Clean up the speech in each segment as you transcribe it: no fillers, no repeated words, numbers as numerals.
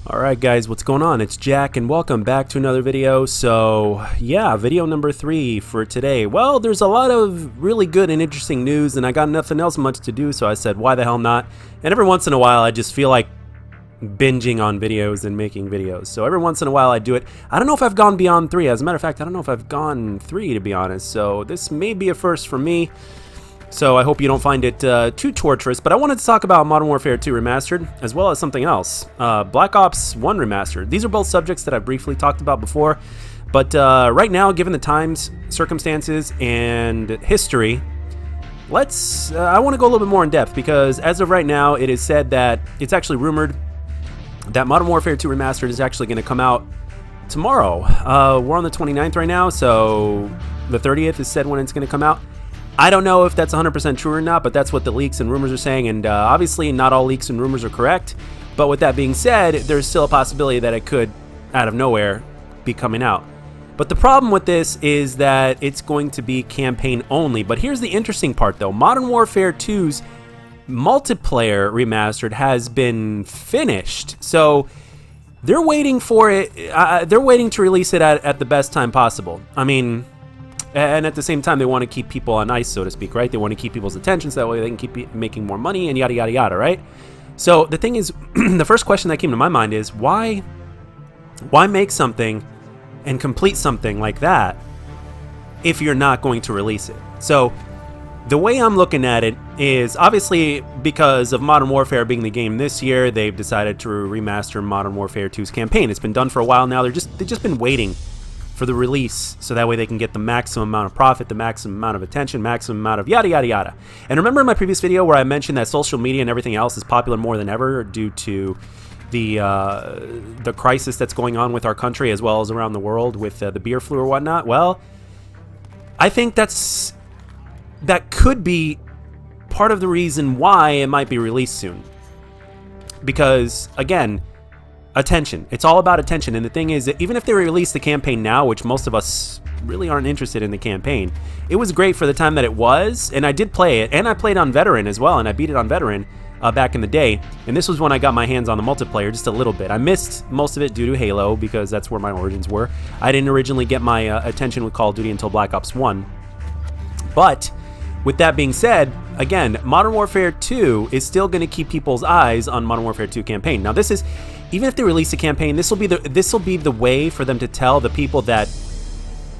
Alright guys, what's going on? It's Jack and welcome back to another video. So yeah, video number 3 for today. Well, there's a lot of really good and interesting news and I got nothing else much to do, so I said why the hell not. And every once in a while I just feel like binging on videos and making videos. So every once in a while I do it. I don't know if I've gone beyond 3. As a matter of fact, I don't know if I've gone 3 to be honest. So this may be a first for me. So I hope you don't find it too torturous, but I wanted to talk about Modern Warfare 2 Remastered, as well as something else, Black Ops 1 Remastered. These are both subjects that I've briefly talked about before, but right now, given the times, circumstances, and history, I want to go a little bit more in depth, because as of right now, it is said that, it's actually rumored, that Modern Warfare 2 Remastered is actually going to come out tomorrow. We're on the 29th right now, so the 30th is said when it's going to come out. I don't know if that's 100% true or not, but that's what the leaks and rumors are saying, and obviously not all leaks and rumors are correct. But with that being said, there's still a possibility that it could, out of nowhere, be coming out. But the problem with this is that it's going to be campaign only. But here's the interesting part though. Modern Warfare 2's multiplayer remastered has been finished. So they're waiting for it, they're waiting to release it at the best time possible. I mean, and at the same time, they want to keep people on ice, so to speak, right? They want to keep people's attention so that way they can keep making more money and yada, yada, yada, right? So the thing is, the first question that came to my mind is, why make something and complete something like that if you're not going to release it? So the way I'm looking at it is, obviously, because of Modern Warfare being the game this year, they've decided to remaster Modern Warfare 2's campaign. It's been done for a while now. They've just been waiting for the release, so that way they can get the maximum amount of profit, the maximum amount of attention, maximum amount of yada yada yada. And remember in my previous video where I mentioned that social media and everything else is popular more than ever due to the crisis that's going on with our country as well as around the world with the beer flu or whatnot? Well, I think that could be part of the reason why it might be released soon. Because again, attention. It's all about attention. And the thing is that even if they release the campaign now, which most of us really aren't interested in the campaign, it was great for the time that it was. And I did play it. And I played on Veteran as well. And I beat it on Veteran back in the day. And this was when I got my hands on the multiplayer just a little bit. I missed most of it due to Halo because that's where my origins were. I didn't originally get my attention with Call of Duty until Black Ops 1. But with that being said, again, Modern Warfare 2 is still going to keep people's eyes on Modern Warfare 2 campaign. Now this is, even if they release a campaign, this will be the way for them to tell the people that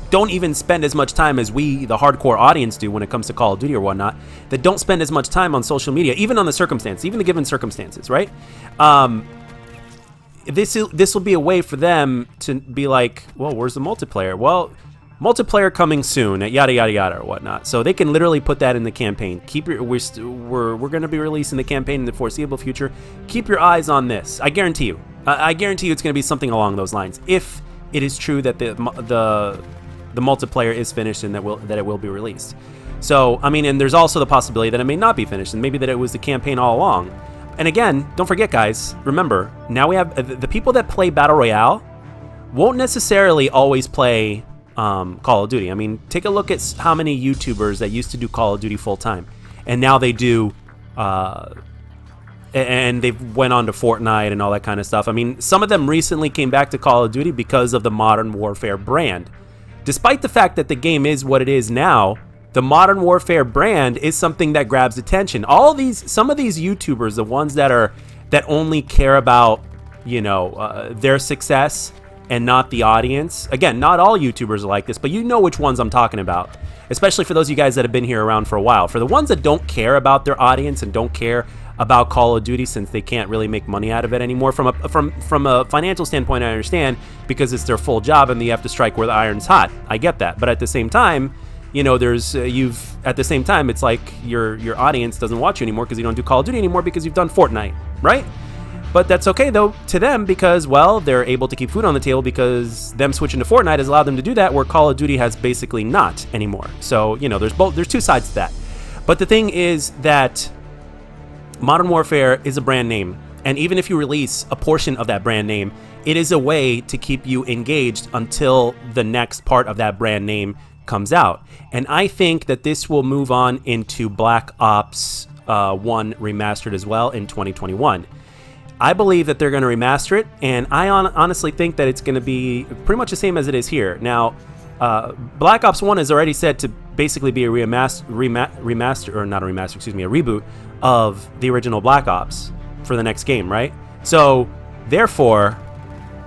don't even spend as much time as we, the hardcore audience, do when it comes to Call of Duty or whatnot, that don't spend as much time on social media, even on the circumstances, even the given circumstances, right? This will be a way for them to be like, well, where's the multiplayer? Well, multiplayer coming soon at yada yada yada or whatnot. So they can literally put that in the campaign. We're going to be releasing the campaign in the foreseeable future. Keep your eyes on this. I guarantee you. I guarantee you it's going to be something along those lines. If it is true that the multiplayer is finished and that it will be released. So I mean, and there's also the possibility that it may not be finished and maybe that it was the campaign all along. And again, don't forget, guys. Remember, now we have the people that play Battle Royale won't necessarily always play Call of Duty. I mean, take a look at how many YouTubers that used to do Call of Duty full time, and now they do, and they've went on to Fortnite and all that kind of stuff. I mean, some of them recently came back to Call of Duty because of the Modern Warfare brand. Despite the fact that the game is what it is now, the Modern Warfare brand is something that grabs attention. Some of these YouTubers, the ones that only care about, their success and not the audience. Again, not all YouTubers are like this, but you know which ones I'm talking about. Especially for those of you guys that have been here around for a while. For the ones that don't care about their audience and don't care about Call of Duty since they can't really make money out of it anymore. From a financial standpoint, I understand, because it's their full job and they have to strike where the iron's hot. I get that. But at the same time, it's like your audience doesn't watch you anymore because you don't do Call of Duty anymore because you've done Fortnite, right? But that's okay, though, to them because, well, they're able to keep food on the table because them switching to Fortnite has allowed them to do that, where Call of Duty has basically not anymore. So, there's two sides to that. But the thing is that Modern Warfare is a brand name. And even if you release a portion of that brand name, it is a way to keep you engaged until the next part of that brand name comes out. And I think that this will move on into Black Ops 1 Remastered as well in 2021. I believe that they're going to remaster it, and I honestly think that it's going to be pretty much the same as it is here. Now, Black Ops 1 is already said to basically be a remaster, or not a remaster, excuse me, a reboot of the original Black Ops for the next game, right? So, therefore,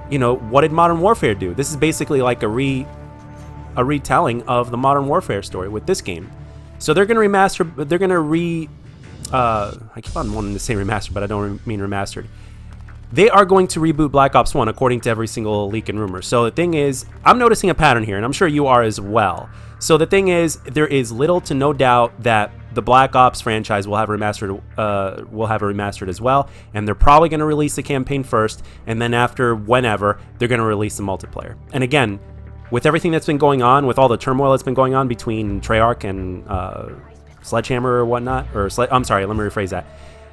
you know, what did Modern Warfare do? This is basically like a retelling of the Modern Warfare story with this game. So they're going to remaster, they're going to I keep on wanting to say remaster, but I don't mean remastered. They are going to reboot Black Ops 1 according to every single leak and rumor. So the thing is, I'm noticing a pattern here, and I'm sure you are as well. So the thing is, there is little to no doubt that the Black Ops franchise will have remastered, as well, and they're probably going to release the campaign first, and then after whenever, they're going to release the multiplayer. And again, with everything that's been going on, with all the turmoil that's been going on between Treyarch and Sledgehammer or whatnot, or I'm sorry, let me rephrase that.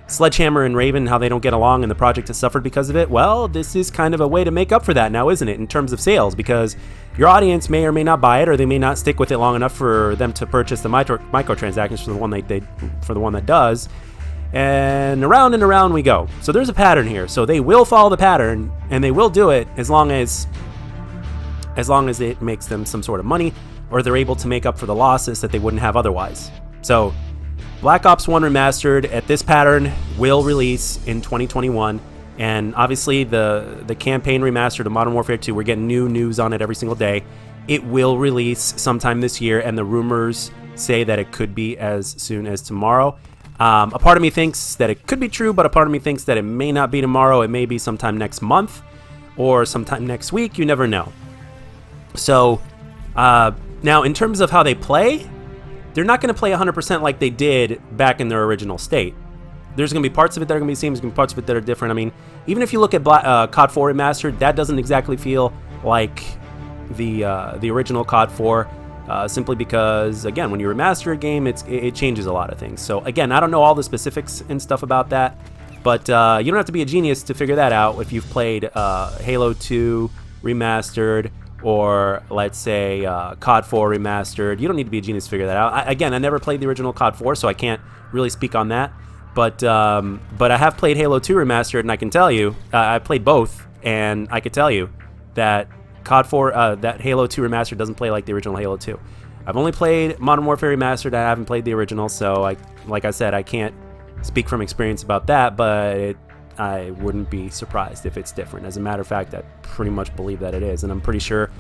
Sledgehammer and Raven, how they don't get along and the project has suffered because of it. Well, this is kind of a way to make up for that now, isn't it, in terms of sales? Because your audience may or may not buy it, or they may not stick with it long enough for them to purchase the microtransactions for the one that does. And around we go. So there's a pattern here. So they will follow the pattern, and they will do it as long as it makes them some sort of money, or they're able to make up for the losses that they wouldn't have otherwise. So Black Ops 1 Remastered at this pattern will release in 2021, and obviously the campaign remastered of Modern Warfare 2, we're getting new news on it every single day. It will release sometime this year, and the rumors say that it could be as soon as tomorrow. A part of me thinks that it could be true, but a part of me thinks that it may not be tomorrow. It may be sometime next month or sometime next week. You never know. So now in terms of how they play, they're not going to play 100% like they did back in their original state. There's going to be parts of it that are going to be the same. There's going to be parts of it that are different. I mean, even if you look at COD 4 Remastered, that doesn't exactly feel like the original COD 4, simply because, again, when you remaster a game, it changes a lot of things. So, again, I don't know all the specifics and stuff about that, but you don't have to be a genius to figure that out if you've played Halo 2 Remastered, or let's say COD 4 Remastered. You don't need to be a genius to figure that out. Again, I never played the original COD 4, so I can't really speak on that. But I have played Halo 2 Remastered, and I can tell you, I played both, and I could tell you that COD 4, that Halo 2 Remastered doesn't play like the original Halo 2. I've only played Modern Warfare Remastered. I haven't played the original, so like I said, I can't speak from experience about that, but I wouldn't be surprised if it's different. As a matter of fact, I pretty much believe that it is, and I'm pretty sure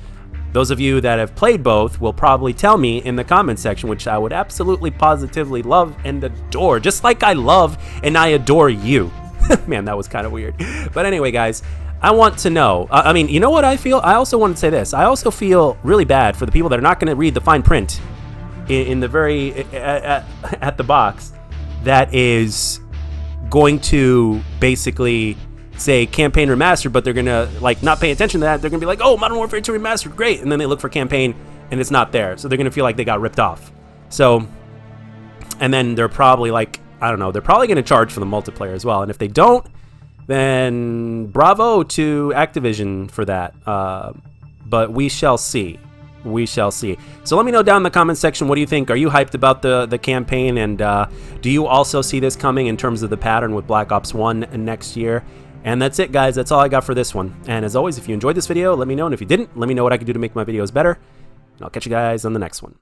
those of you that have played both will probably tell me in the comment section, which I would absolutely positively love and adore, just like I love and I adore you. Man, that was kind of weird. But anyway, guys, I want to know. I mean, you know what I feel? I also want to say this. I also feel really bad for the people that are not going to read the fine print in the very at the box that is going to basically say campaign remastered, but they're gonna like not pay attention to that. They're gonna be like, oh, Modern Warfare 2 Remastered, great, and then they look for campaign and it's not there, so they're gonna feel like they got ripped off. So, and then they're probably like, I don't know, they're probably gonna charge for the multiplayer as well, and if they don't, then bravo to Activision for that. But we shall see. We shall see. So let me know down in the comment section, what do you think? Are you hyped about the campaign, and do you also see this coming in terms of the pattern with Black Ops 1 next year? And that's it, guys. That's all I got for this one. And as always, if you enjoyed this video, let me know. And if you didn't, let me know what I can do to make my videos better. And I'll catch you guys on the next one.